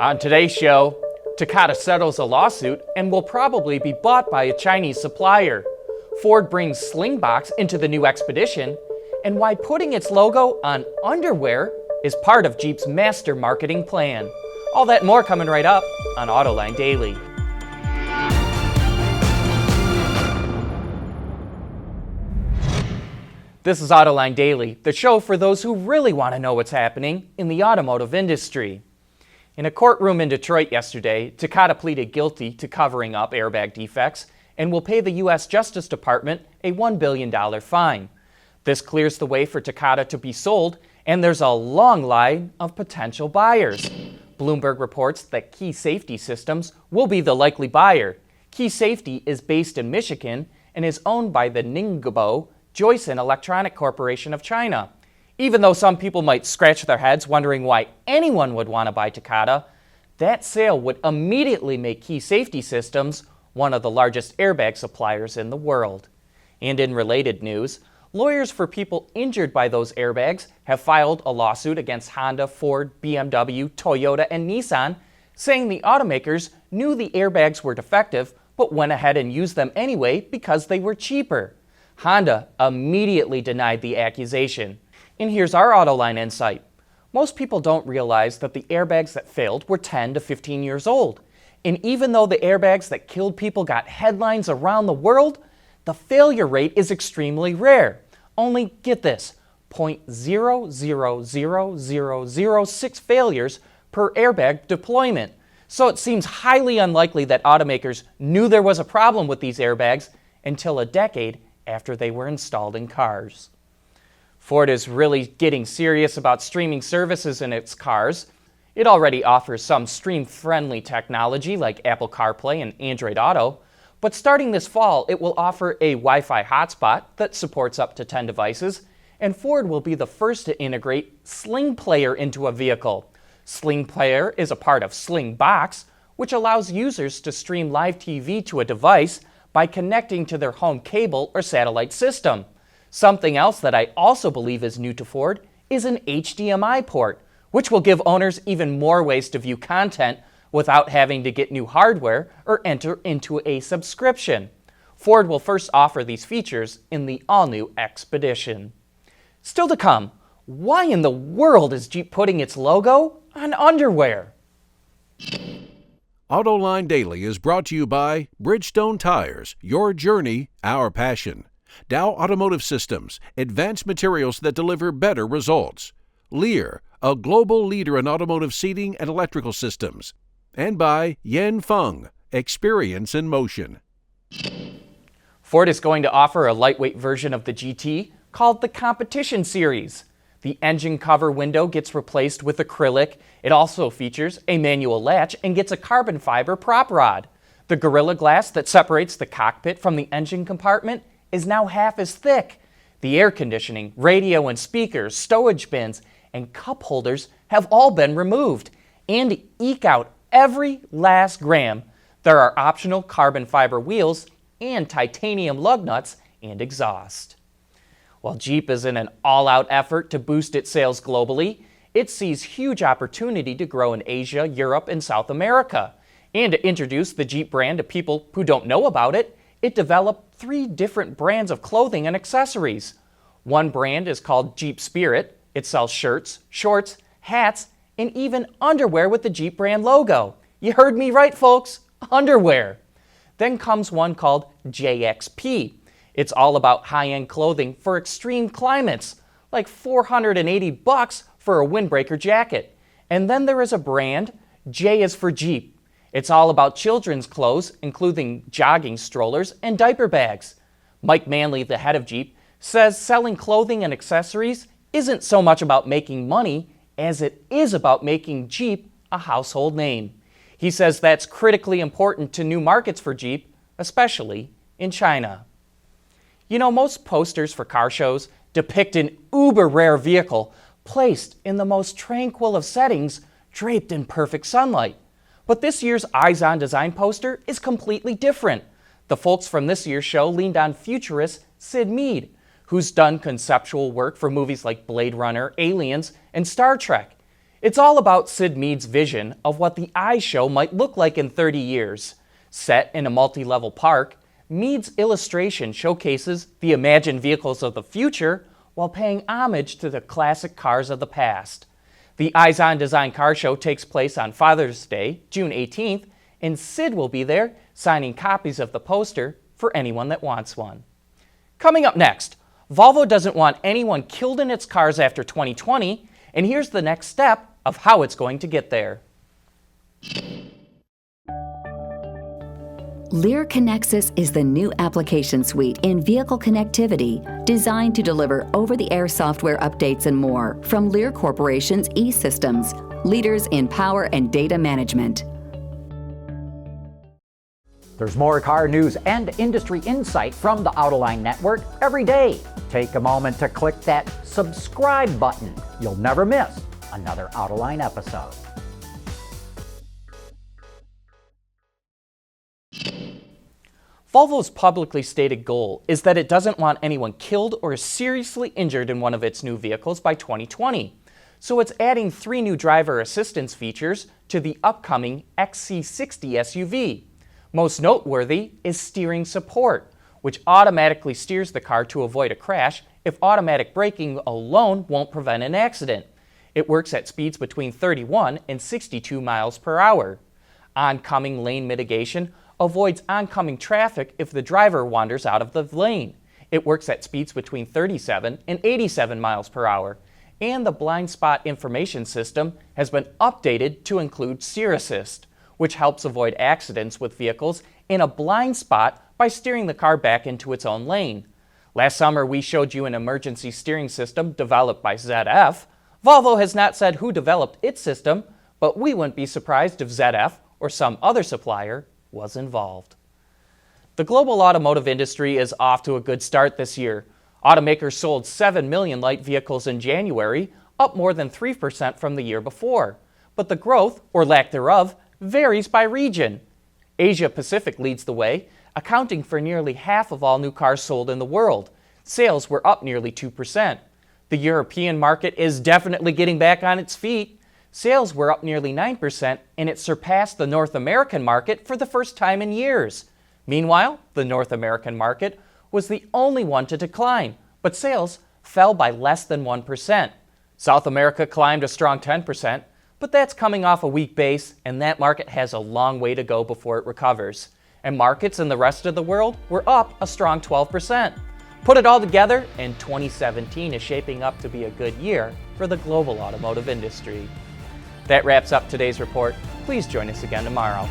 On today's show, Takata settles a lawsuit and will probably be bought by a Chinese supplier. Ford brings Slingbox into the new Expedition, and why putting its logo on underwear is part of Jeep's master marketing plan. All that and more coming right up on Autoline Daily. This is Autoline Daily, the show for those who really want to know what's happening in the automotive industry. In a courtroom in Detroit yesterday, Takata pleaded guilty to covering up airbag defects and will pay the U.S. Justice Department a $1 billion fine. This clears the way for Takata to be sold, and there's a long line of potential buyers. Bloomberg reports that Key Safety Systems will be the likely buyer. Key Safety is based in Michigan and is owned by the Ningbo Joyson Electronic Corporation of China. Even though some people might scratch their heads wondering why anyone would want to buy Takata, that sale would immediately make Key Safety Systems one of the largest airbag suppliers in the world. And in related news, lawyers for people injured by those airbags have filed a lawsuit against Honda, Ford, BMW, Toyota, and Nissan, saying the automakers knew the airbags were defective but went ahead and used them anyway because they were cheaper. Honda immediately denied the accusation. And here's our Autoline insight. Most people don't realize that the airbags that failed were 10 to 15 years old. And even though the airbags that killed people got headlines around the world, the failure rate is extremely rare. Only, get this, 0.000006 failures per airbag deployment. So it seems highly unlikely that automakers knew there was a problem with these airbags until a decade after they were installed in cars. Ford is really getting serious about streaming services in its cars. It already offers some stream-friendly technology like Apple CarPlay and Android Auto, but starting this fall, it will offer a Wi-Fi hotspot that supports up to 10 devices, and Ford will be the first to integrate Sling Player into a vehicle. Sling Player is a part of Slingbox, which allows users to stream live TV to a device by connecting to their home cable or satellite system. Something else that I also believe is new to Ford is an HDMI port, which will give owners even more ways to view content without having to get new hardware or enter into a subscription. Ford will first offer these features in the all-new Expedition. Still to come, why in the world is Jeep putting its logo on underwear? Autoline Daily is brought to you by Bridgestone Tires, your journey, our passion. Dow Automotive Systems, advanced materials that deliver better results. Lear, a global leader in automotive seating and electrical systems. And by Yan Feng, experience in motion. Ford is going to offer a lightweight version of the GT called the Competition Series. The engine cover window gets replaced with acrylic. It also features a manual latch and gets a carbon fiber prop rod. The Gorilla Glass that separates the cockpit from the engine compartment is now half as thick. The air conditioning, radio and speakers, stowage bins, and cup holders have all been removed. And to eke out every last gram, there are optional carbon fiber wheels and titanium lug nuts and exhaust. While Jeep is in an all-out effort to boost its sales globally, it sees huge opportunity to grow in Asia, Europe, and South America. And to introduce the Jeep brand to people who don't know about it, it developed 3 different brands of clothing and accessories. One brand is called Jeep Spirit. It sells shirts, shorts, hats, and even underwear with the Jeep brand logo. You heard me right, folks, underwear. Then comes one called JXP. It's all about high-end clothing for extreme climates, like $480 for a windbreaker jacket. And then there is a brand, J is for Jeep. It's all about children's clothes, including jogging strollers and diaper bags. Mike Manley, the head of Jeep, says selling clothing and accessories isn't so much about making money as it is about making Jeep a household name. He says that's critically important to new markets for Jeep, especially in China. You know, most posters for car shows depict an uber-rare vehicle placed in the most tranquil of settings, draped in perfect sunlight. But this year's Eyes On Design poster is completely different. The folks from this year's show leaned on futurist Sid Mead, who's done conceptual work for movies like Blade Runner, Aliens, and Star Trek. It's all about Sid Mead's vision of what the iShow might look like in 30 years. Set in a multi-level park, Mead's illustration showcases the imagined vehicles of the future while paying homage to the classic cars of the past. The Eyes On Design Car Show takes place on Father's Day, June 18th, and Sid will be there signing copies of the poster for anyone that wants one. Coming up next, Volvo doesn't want anyone killed in its cars after 2020, and here's the next step of how it's going to get there. Lear Connexus is the new application suite in vehicle connectivity designed to deliver over-the-air software updates and more from Lear Corporation's E-Systems, leaders in power and data management. There's more car news and industry insight from the Autoline network every day. Take a moment to click that subscribe button. You'll never miss another Autoline episode. Volvo's publicly stated goal is that it doesn't want anyone killed or seriously injured in one of its new vehicles by 2020. So it's adding 3 new driver assistance features to the upcoming XC60 SUV. Most noteworthy is steering support, which automatically steers the car to avoid a crash if automatic braking alone won't prevent an accident. It works at speeds between 31 and 62 miles per hour. Oncoming lane mitigation avoids oncoming traffic if the driver wanders out of the lane. It works at speeds between 37 and 87 miles per hour. And the blind spot information system has been updated to include Steer Assist, which helps avoid accidents with vehicles in a blind spot by steering the car back into its own lane. Last summer, we showed you an emergency steering system developed by ZF. Volvo has not said who developed its system, but we wouldn't be surprised if ZF or some other supplier was involved. The global automotive industry is off to a good start this year. Automakers sold 7 million light vehicles in January, up more than 3% from the year before. But the growth, or lack thereof, varies by region. Asia Pacific leads the way, accounting for nearly half of all new cars sold in the world. Sales were up nearly 2%. The European market is definitely getting back on its feet. Sales were up nearly 9%, and it surpassed the North American market for the first time in years. Meanwhile, the North American market was the only one to decline, but sales fell by less than 1%. South America climbed a strong 10%, but that's coming off a weak base, and that market has a long way to go before it recovers. And markets in the rest of the world were up a strong 12%. Put it all together, and 2017 is shaping up to be a good year for the global automotive industry. That wraps up today's report. Please join us again tomorrow.